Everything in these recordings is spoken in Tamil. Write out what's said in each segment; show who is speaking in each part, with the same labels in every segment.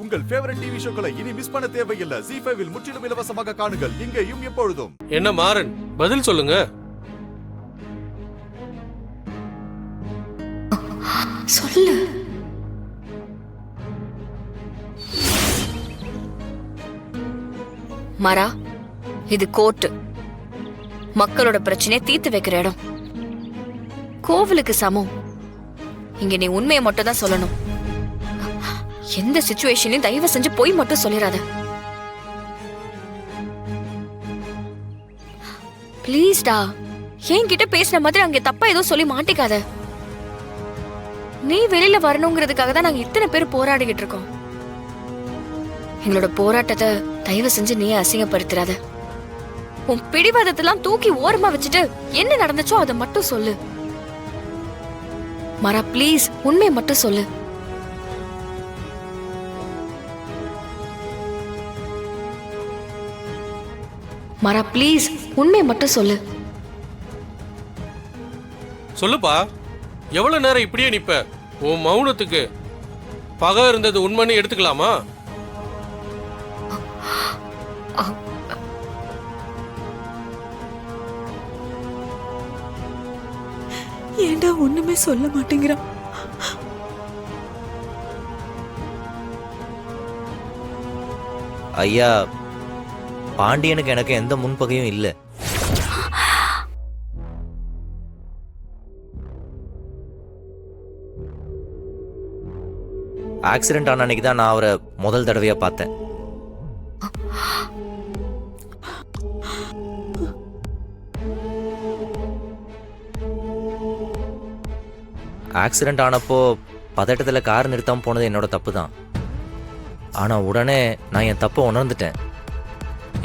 Speaker 1: உங்கள் ஃபேவரட் டிவி ஷோக்களை இனி மிஸ் பண்ண தேவையில்லை. ZEE5 இல் முற்றிலும் இலவசமாக காணுங்கள், இங்கேயும் எப்பொழுதும்.
Speaker 2: என்ன மாறன், பதில் சொல்லுங்க.
Speaker 3: சொல்லு. மாறா, இது கோர்ட். மக்களோட பிரச்சனையை தீர்த்து வைக்கிற இடம். கோவிலுக்கு சமம். இங்க நீ உண்மையை மட்டும் தான் சொல்லணும். எந்த சிச்சுவேஷன்லயும் தயவு செஞ்சு போய் மட்டும் சொல்லிடாத. பிளீஸ்டா, என்கிட்ட பேசின மாதிரி அங்க தப்பா ஏதோ சொல்லி மாட்டிக்காத. நீ வெளியில வரணுங்கிறதுக்காக தான் நாங்க இத்தனை பேர் போராடிக்கிட்டு இருக்கோம். எங்களோட போராட்டத்தை தயவு செஞ்சு நீ அசிங்கப்படுத்துறாத. உன் பிடிவாதத்தெல்லாம் தூக்கி ஓரமா வச்சுட்டு என்ன நடந்துச்சோ அதை மட்டும் சொல்லு. மாறா, பிளீஸ் உண்மையை மட்டும் சொல்லு. மாறா, பிளீஸ் உண்மையை மட்டும் சொல்லு.
Speaker 2: சொல்லுப்பா, எவ்வளவு நேரம் இப்படியே நிப்ப? உன் மௌனத்துக்கு பகை இருந்தது உண்மைன்னு எடுத்துக்கலாமா?
Speaker 4: ஏண்டா ஒண்ணுமே சொல்ல மாட்டேங்கிறான்?
Speaker 5: ஐயா, பாண்டியனுக்கு எனக்கு எந்த முன்பகையும் இல்லை. ஆக்சிடென்ட் ஆன அன்னைக்கு தான் நான் அவரை முதல் தடவையா பார்த்தேன். ஆக்சிடென்ட் ஆனப்போ பதட்டத்தில் கார் நிறுத்தாமல் போனது என்னோட தப்பு தான். ஆனால் உடனே நான் என் தப்பை உணர்ந்துட்டேன்.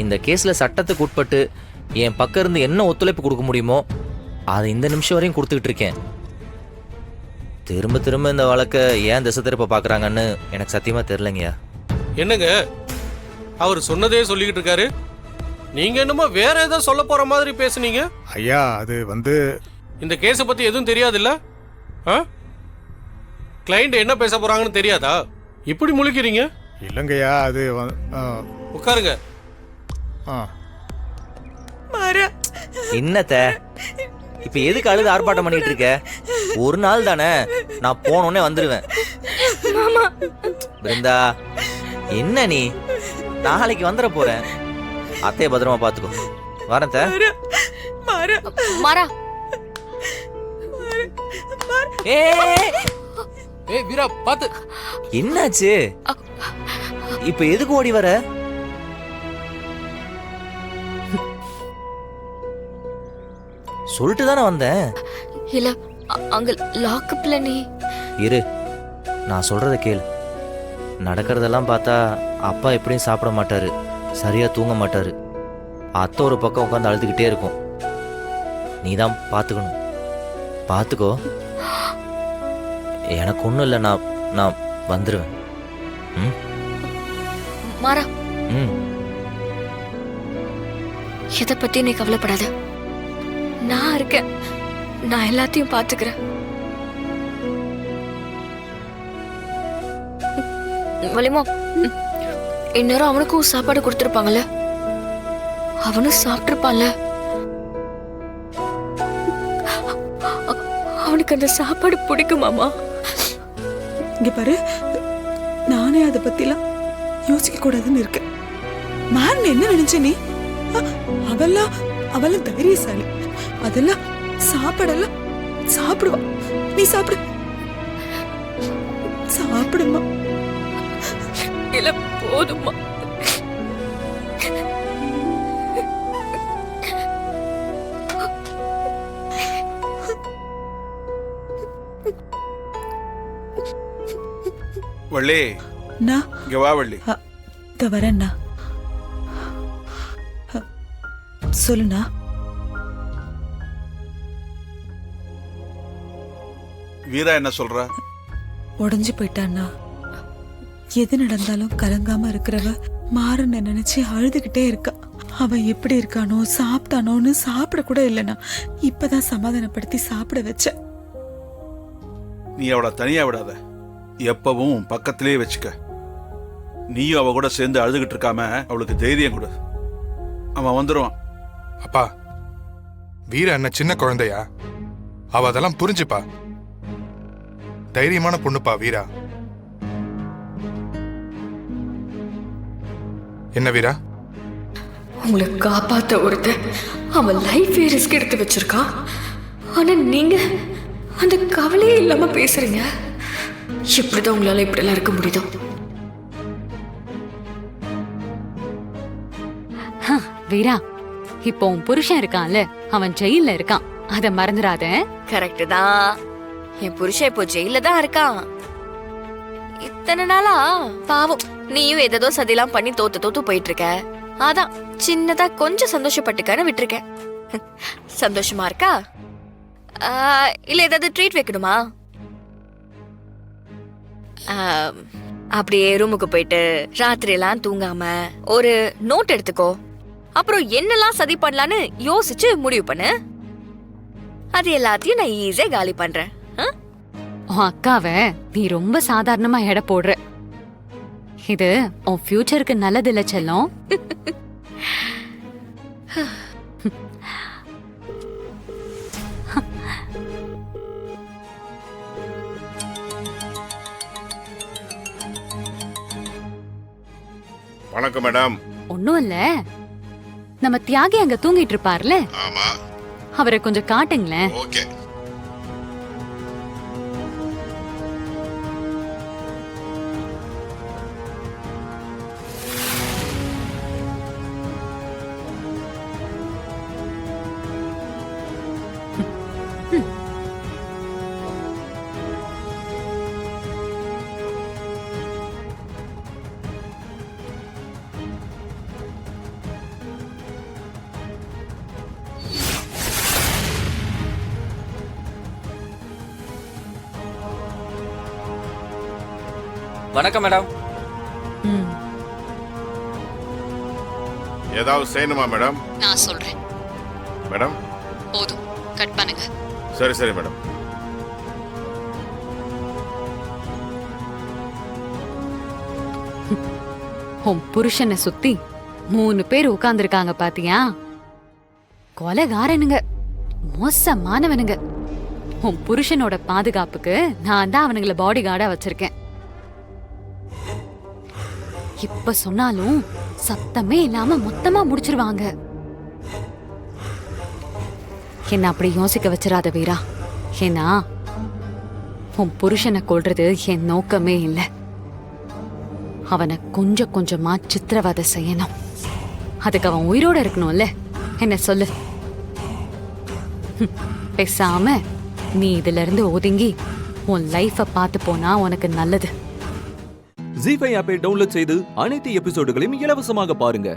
Speaker 5: இந்த கேஸில் சட்டத்துக்கு உட்பட்டு என் பக்கம் இருந்து என்ன ஒத்துழைப்பு கொடுக்க முடியுமோ அதை இந்த நிமிஷம் வரையும் கொடுத்துக்கிட்டு இருக்கேன். திரும்ப திரும்ப இந்த வழக்கை ஏன் திசை திருப்ப பார்க்குறாங்கன்னு எனக்கு சத்தியமாக தெரிலங்கய்யா.
Speaker 2: என்னங்க, அவர் சொன்னதே சொல்லிக்கிட்டு இருக்காரு, நீங்க என்னமோ வேற ஏதோ சொல்ல போற மாதிரி பேசுனீங்க.
Speaker 6: ஐயா, அது
Speaker 2: இந்த கேஸை பத்தி எதுவும் தெரியாதுல்ல? கிளைண்ட் என்ன பேச போறாங்கன்னு தெரியாதா? இப்படி முழிக்கிறீங்க?
Speaker 6: இல்லைங்கய்யா, அது
Speaker 2: உட்காருங்க.
Speaker 5: என்னத்த இப்ப எதுக்கு அழுது ஆர்ப்பாட்டம் பண்ணிட்டு இருக்க? ஒரு நாள் தானே, நான் போனோடனே வந்துடுவேன். பிருந்தா, என்ன நீ? நாளைக்கு வந்துட போறேன். அத்தைய பத்திரமா பாத்துக்கோ. வரேன்.
Speaker 3: மாறா,
Speaker 2: வீரா பாத்து.
Speaker 5: என்னாச்சு? இப்ப எதுக்கு ஓடி வர? சொல்லிட்டு தானே வந்தேன்.
Speaker 3: இல்ல, அங்க லாக்அப்ல நீ
Speaker 5: இரு, நான் சொல்றத கேளு. நடக்கிறதெல்லாம் பார்த்தா அப்பா எப்படியும் சாப்பிட மாட்டாரு, சரியா தூங்க மாட்டாரு. அத்தை ஒரு பக்கம் உட்காந்து அழுதுகிட்டே இருக்கும். நீ தான் பார்த்துக்கணும். பார்த்துக்கோ. எனக்கு ஒன்றும் இல்லை, நான் வந்துடுவேன். ம்
Speaker 3: மாறா,
Speaker 5: ம்
Speaker 3: எதை பத்தி நீ கவலைப்படாத. நான் இருக்கேன். நான் எல்லாத்தையும் பாத்துக்கிறேன். வலிமா, இந்நேரம் அவனுக்கும் சாப்பாடு கொடுத்துருப்பாங்கல்ல, அவனும் சாப்பிட்டுருப்பான்ல. அவனுக்கு அந்த சாப்பாடு பிடிக்குமாமா?
Speaker 4: இங்க பாரு, நானே அதை பத்திலாம் யோசிக்க கூடாதுன்னு இருக்கேன். மேம் என்ன நினைச்ச நீ? அவெல்லாம் தைரியசாலி. அதெல்லாம் சாப்பாடெல்லாம் சாப்பிடுவா. நீ சாப்பிடு, சாப்பிடுமா.
Speaker 3: இல்ல, போதுமா.
Speaker 7: வள்ளி, இங்க வா வள்ளி.
Speaker 4: வரேண்ணா. சொல்லுண்ணா.
Speaker 7: வீரா என்ன சொல்ற?
Speaker 4: உடஞ்சு போயிட்டான்னா. எது நடந்தாலும் கலங்காம இருக்கிறவ மாறன்னு நினைச்சு அழுதுகிட்டே இருக்கா. அவன் எப்படி இருக்கானோ சாப்பிட்டானோன்னு சாப்பிட கூட இல்லைண்ணா. இப்பதான் சமாதானப்படுத்தி சாப்பிட வச்ச.
Speaker 7: நீ அவளை தனியா விடாத, எப்பவும் பக்கத்திலே வச்சுக்க. நீயும் அவ கூட சேர்ந்து அழுதுகிட்டு இருக்காம அவளுக்கு தைரியம் கொடு. அவன் வந்துருவான்.
Speaker 8: அப்பா, வீரா என்ன சின்ன குழந்தையா? அவ அதெல்லாம் புரிஞ்சுப்பா. தைரியமான பொண்ணுப்பா வீரா. என்ன வீரா?
Speaker 3: உங்களை காப்பாத்த ஒருத்தன் அவன் லைஃபே ரிஸ்க் எடுத்து வச்சிருக்கான். ஆனா நீங்க அந்த கவலையே இல்லாம பேசுறீங்க. எப்படிதான் உங்களால இப்படி எல்லாம் இருக்க முடியுதோ?
Speaker 9: வீரா, இப்போ உன் புருஷன் இருக்கான்ல, அவன் ஜெயில்ல இருக்கான். அத மறந்துடாத.
Speaker 3: கரெக்ட் தான். என் புருஷன் இப்போ ஜெயில தான் இருக்கான். இத்தனை நாளா பாவம் நீயும் ஏதோ சதிலாம் பண்ணி தோத்து போயிட்டு இருக்க. அதான் சின்னதா கொஞ்சம் சந்தோஷப்பட்டுக்கான விட்டுருக்கேன். சந்தோஷமா இருக்கா? இல்ல ஏதாவது ட்ரீட் வைக்கணுமா? அப்படியே ரூமுக்கு போயிட்டு ராத்திரி எல்லாம் தூங்காம ஒரு நோட் எடுத்துக்கோ. அப்புறம் என்னெல்லாம் சதி பண்ணலான்னு யோசிச்சு முடிவு பண்ணு. அது எல்லாத்தையும் நான் ஈஸியா காலி பண்றேன்.
Speaker 9: உன் அக்காவை நீ ரொம்ப சாதாரணமா எடை போடுற. இது உன் ஃபியூச்சருக்கு நல்லது இல்ல செல்லம்.
Speaker 10: வணக்கம் மேடம்.
Speaker 9: ஒண்ணும் இல்ல, நம்ம தியாகி அங்க தூங்கிட்டு இருப்பார்ல,
Speaker 10: ஆமா,
Speaker 9: அவரை கொஞ்சம் காட்டுங்களேன்.
Speaker 10: ஓகே.
Speaker 5: வணக்கம் மேடம்.
Speaker 10: ஏதாவது செய்யணுமா மேடம்?
Speaker 9: நான் சொல்றேன்
Speaker 10: மேடம்.
Speaker 9: போதும், கட் பண்ணுங்க.
Speaker 10: சரி சரி மேடம்.
Speaker 9: உன் புருஷனை சுத்தி 3 பேர் உட்கார்ந்துருக்காங்க பாத்தியா? கொலைகாரனுங்க, மோசமானவனுங்க. உன் புருஷனோட பாதுகாப்புக்கு நான் தான் அவனுங்களை பாடி கார்டா வச்சிருக்கேன். இப்ப சொன்னாலும் சத்தமே இல்லாம மொத்தமா முடிச்சிருவாங்க. என்ன அப்படி யோசிக்க வச்சிராத வீரா. ஏன்னா உன் புருஷனை கொல்றது என் நோக்கமே இல்லை. அவனை கொஞ்சம் கொஞ்சமா சித்திரவதை செய்யணும். அதுக்கு அவன் உயிரோட இருக்கணும்ல. என்ன சொல்லு? பேசாம நீ இதுல இருந்து ஒதுங்கி உன் லைஃப பார்த்து போனா உனக்கு நல்லது.
Speaker 11: ஜீ5 ஆப்பை டவுன்லோட் செய்து அனைத்து எபிசோடுகளையும் இலவசமாக பாருங்க.